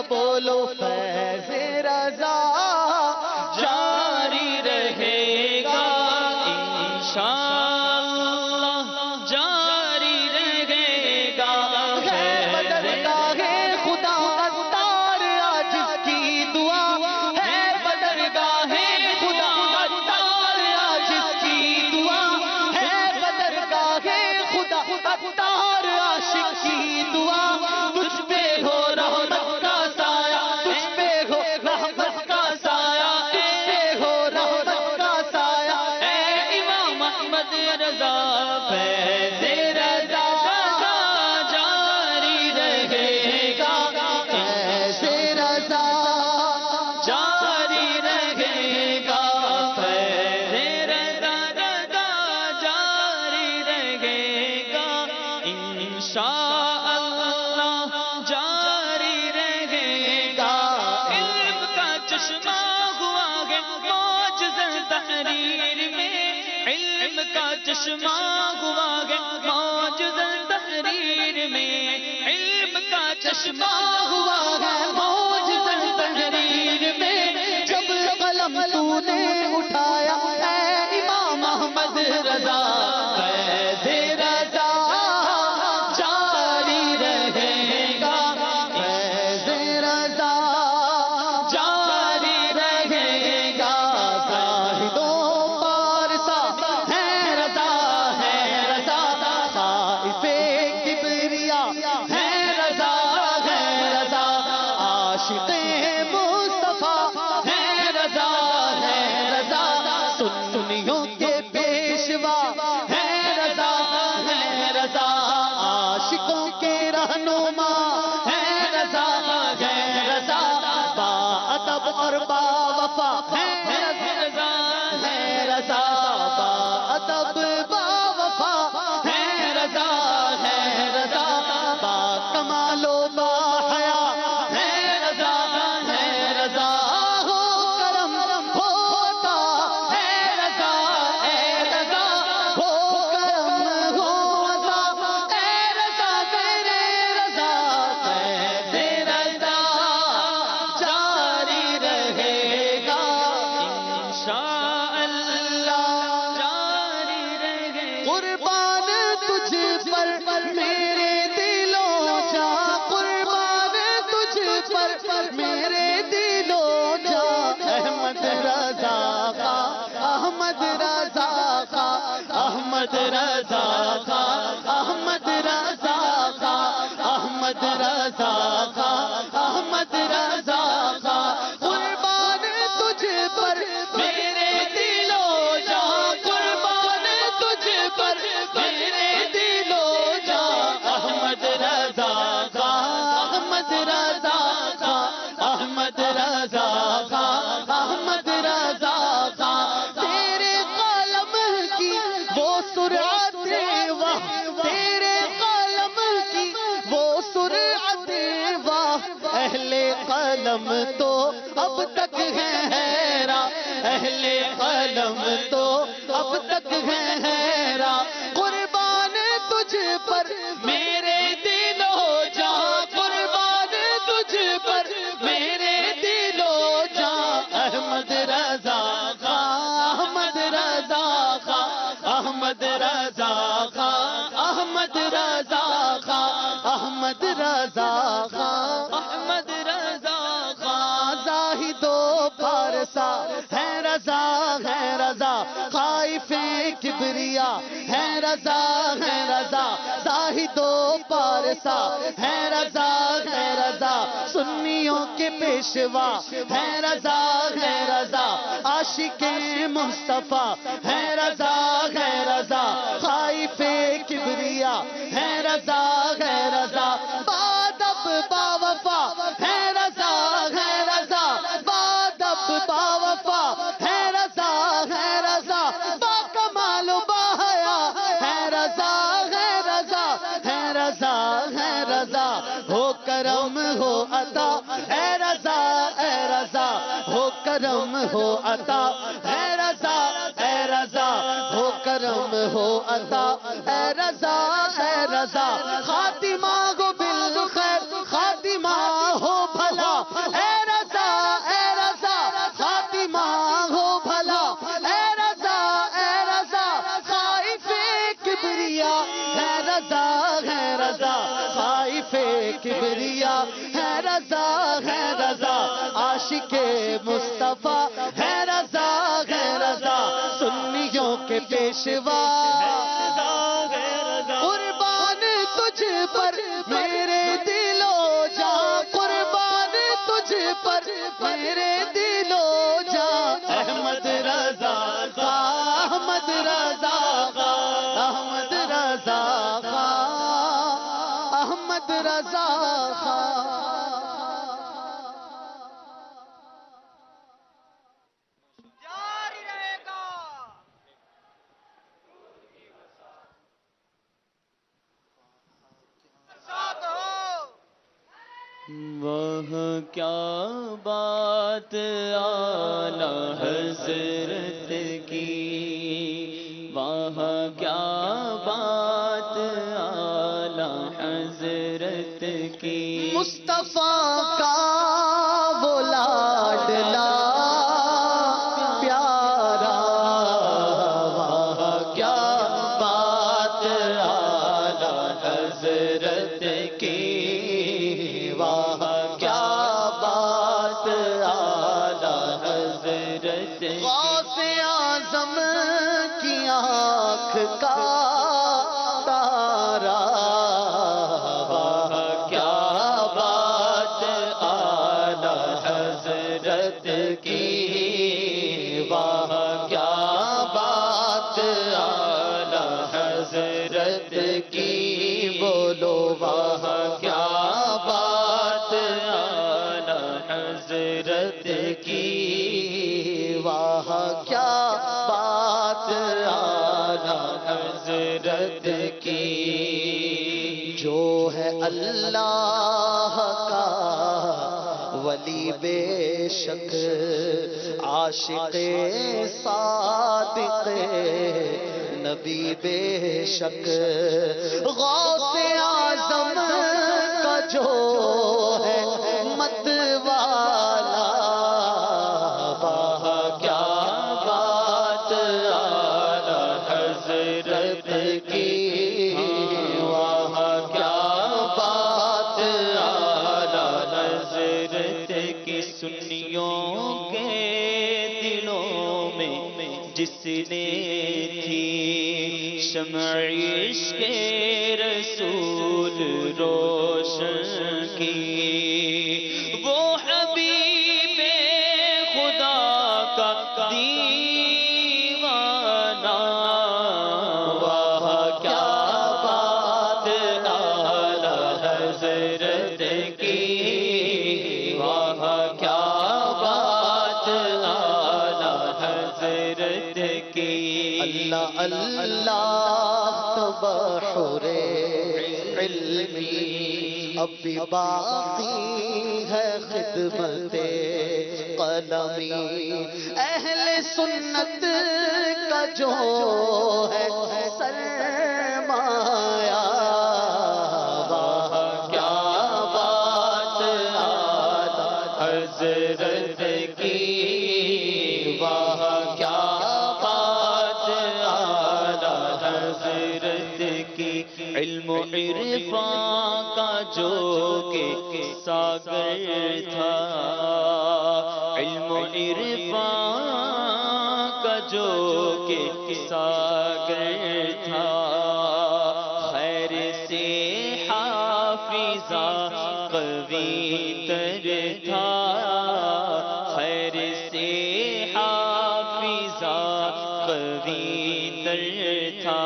بولو فیض رضا جاری رہے گا انشاءاللہ، جاری رہے گا۔ ہے بدرگاہ خدا اتار آج کی دعا، ہے بدرگاہ خدا اتار آج کی دعا، ہے بدرگاہ خدا اتار عاشق کی دعا۔ تجھ پہ ہو رحمت کا سایہ، تجھ پہ ہو رحمت کا سایہ، تجھ پہ ہو رحمت کا سایہ، اے امام احمد رضا فیض رضا جاری رہے گا، فیض رضا جاری رہے گا، فیض رضا جاری رہے گا انشاءاللہ، جاری رہے گا۔ علم کا چشمہ ہوا ہے معجز تحریر میں، علم کا چشمہ ہوا ہے معجز تحریر میں، علم کا چشمہ ہوا ہے معجز تحریر میں، جب قلم تو نے اٹھایا اے امام احمد رضا فیض رضا جاری رہے گا، فیض رضا جاری رہے گا۔ زاہدوں پارسا ہے رضا، ہے رضا، طائف کبریا ہے رضا، ہے رضا، عاشق مصطفیٰ ہے رضا، ہے رضا، سنیوں کے پیشوا ہے رضا، ہے رضا، عاشقوں کے رہنما ہے رضا، ہے رضا، با ادب اور با وفا ہے رضا، ہے رضا، با ادب با وفا ہے رضا، ہے رضا، با کمال و با حیا ہے رضا، ہے رضا، ہو کرم ہو عطا ہے رضا، اے رضا، ہو کرم ہو عطا اے رضا، تیرے رضا فیض رضا جاری رہے گا انشاءاللہ، جاری رہے گا۔ قربان تجھ پر میرے دلوں جا، قربان تجھ پر میرے دلوں جا، احمد رضا کا، احمد رضا کا، احمد رضا کا، احمد رضا کا، احمد رضا کا، احمد رضا کا، قربان تجھ پر میرے دلوں جا، قربان تجھ پر میرے دلوں جا، احمد رضا کا، احمد رضا کا، احمد رضا کا، احمد رضا کا، تیرے قلم کی وہ سرعت واہ، تیرے قلم کی وہ سرعت واہ، اہل قلم تو اب تک ہے حیران، اہل قلم تو اب تک ہے حیران، قربان تجھ پر میرے دل ہو جا، قربان تجھ پر میرے دل ہو جا، احمد رضا کا، احمد رضا کا، احمد رضا کا، احمد رضا کا، احمد رضا کا، احمد رضا کا، زاہدو پارسا ہے رضا، ہے رضا، خائف کبریا ہے رضا، ہے رضا، زاہدو پارسا ہے رضا، ہے رضا، سنیوں کے پیشوا ہے رضا، ہے رضا، عاشق مصطفیٰ ہے رضا، ہے رضا، خائف کبریا ہے رضا، ہے رضا، بادب با وفا ہے رضا، ہے رضا، بادب با وفا ہے رضا، ہے رضا، با کمال و با حیا ہے رضا، ہے رضا، ہے رضا، ہے رضا، ہو کرم ہو عطا اے رضا، اے رضا، ہو کرم ہو عطا اے رضا، اے رضا، ہو کرم ہو عطا اے رضا، اے رضا، خاتمہ ہو بالخیر، خاتمہ ہو بھلا رضا ہے رضا خائف کبریا ہے رضا ہے رضا عاشق مصطفیٰ ہے رضا ہے رضا سنیوں کے پیشوا قربان تجھ پر میرے دل و جاں قربان تجھ پر میرے دل و جاں احمد رضا خان احمد رضا خان احمد رضا خان احمد رضا خان جاری رہے گا ساتھ ہو وہ کیا بات اعلی حضرت کی وہاں کیا بات اعلی حضرت کی مصطفیٰ کا وہ لاڈلا پیارا وہاں کیا بات اعلی حضرت کی وہاں کیا بات اعلی حضرت غوث اعظم کی آنکھ کا تارا وہاں کیا بات اعلی حضرت کی وہاں کیا بات اعلی حضرت کی بولو وہاں کیا بات اعلی حضرت کی وہاں کیا بات اعلی حضرت کی جو ہے اللہ کا ولی بے شک عاشق صادق نبی بے شک غوث اعظم کا جو ہے مت والا وہاں کیا بات اعلی حضرت کی وہاں کیا بات اعلی حضرت کی سنیوں کے دلوں میں جس نے تھی شمع عشق رسول روشن کی وہ حبیب خدا کا دیوانہ وہاں کیا بات اعلی حضرت کی وہاں کیا بات اعلی حضرت کی اللہ اللہ تبحر علمی اب بھی باقی ہے خدمت قلمی اہل سنت کا جو ہے سرمایہ وہاں کیا بات اعلی حضرت کی وہاں کیا بات اعلی حضرت کی علم و عرفان کا جو کہ ساگر تھا علم و عرفان کا جو کہ ساگر تھا خیر سے حافظہ قوی تر تھا خیر سے حافظہ قوی تر تھا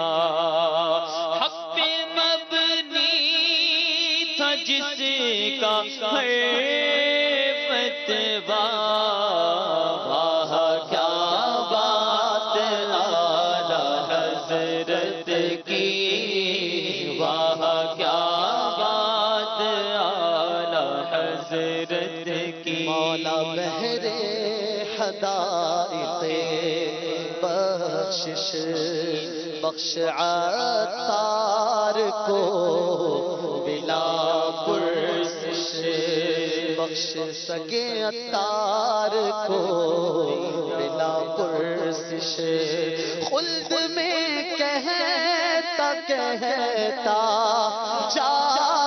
حق پہ مبنی تھا جس کا فتویٰ وہاں کیا بات اعلی حضرت کی وہاں کیا بات اعلی حضرت کی مولا بہر حدائق بخشش بخش عطار کو بلا پرسش بخش سکے عطار کو بلا پرسش خلد میں کہتا کہتا، چار